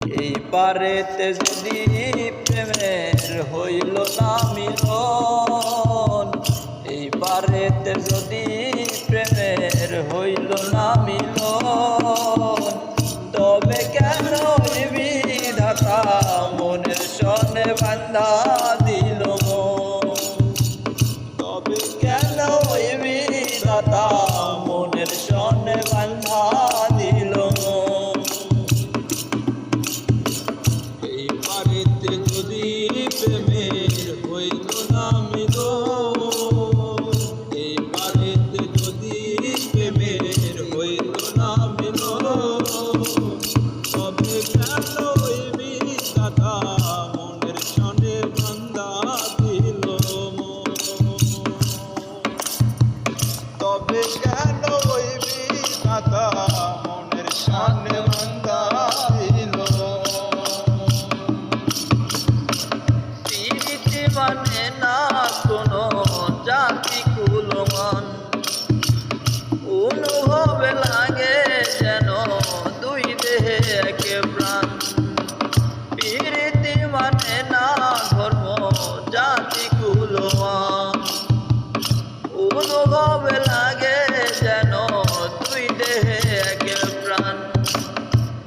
এই পারেতে যদি প্রেমের হইল না মিলন, এই পারেতে যদি প্রেমের হইল না মিলন, তবে কেন বিধাতা মনের সনে বান্ধা দিল মন? তবে কেন বিধাতা মনের সনে বান্ধা দিল মন? এই পারেতে যদি প্রেমের হইল না মিলন, এই পারেতে যদি প্রেমের হইল না মিলন, তবে কেন বিধাতা মনের সনে বান্ধা দিল মন? তবে কেন বিধাতা মনের সনে বান্ধা দিল? প্রীতি মানে না কোনো জাতি কুলমান, অনুভবে লাগে যেন দুই দেহে একে প্রাণ। প্রীতি মানে না ধর্ম জাতি কুলমান, অনুভবে লাগে যেন দুই দেহে একে প্রাণ।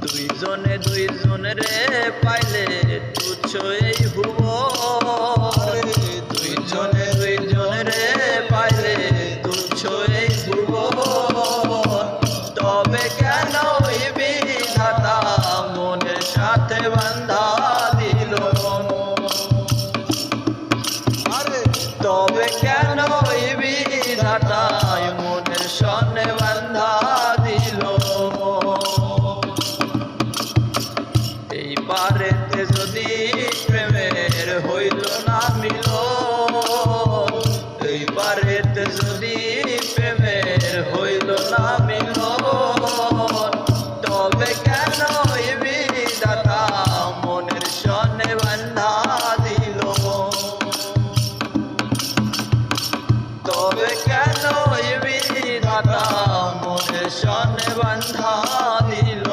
দুইজনে দুইজনরে পাইলে তুচ্ছ এই ভুবন, দুইজনে দুইজনরে পাইলে তুচ্ছ এই ভুবন, তবে কেন বিধাতা মনের সাথে বান্ধা দিল মন? তবে কেন বিধাতা মনের সনে বান্ধা দিল মন? এই পারেতে যদি প্রেমের হইল না মিলন, এই পারেতে যদি প্রেমের হইল না মিলন, তবে কেন বিধাতা মনের সনে বান্ধা দিল মন? তবে কেন বিধাতা মনের সনে বান্ধা দিল?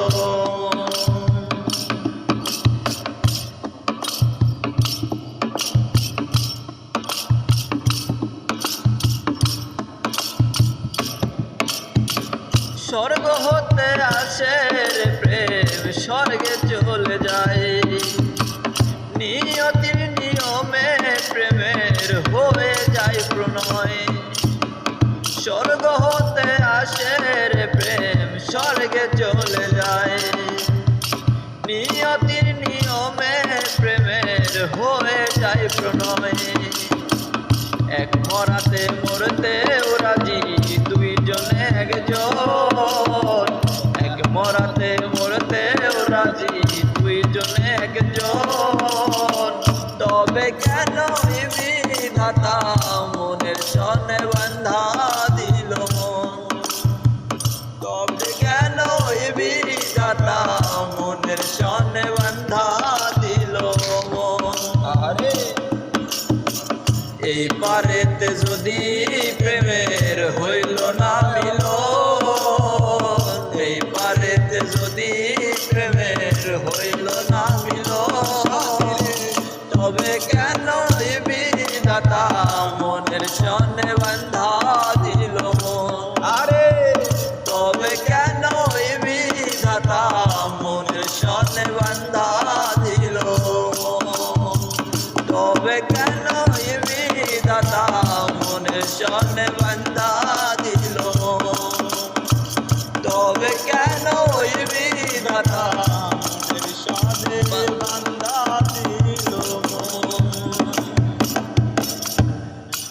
স্বর্গ হতে আসে রে প্রেম, স্বর্গে চলে যায়। নিয়তির নিয়মে প্রেমের হয়ে যায় প্রণয়। স্বর্গ হতে আসে রে প্রেম, স্বর্গে চলে যায়। নিয়তির নিয়মে প্রেমের হয়ে যায় প্রণয়। এক মরাতে মরতে রাজি দুইজনে একজন, এক মরাতে মরতে রাজি দুইজনে একজন, তবে কেন বিধাতা মনের সনে বান্ধা দিল মন? তবে কেন বিধাতা মনের সনে বান্ধা দিল মন? আরে এই পারেতে যদি প্রেমের হইল না মিলন, এই পারেতে যদি প্রেমের হইল না মিলন, তবে কেন বিধাতা মনের সনে বান্ধা দিল মন? আরে তবে কেন বিধাতা মনের সনে বান্ধা দিল মন? তবে কেন বিধাতা মনের সনে বান্ধা দিল? তবে কেন বিধাতা মনের সনে বান্ধা দিল?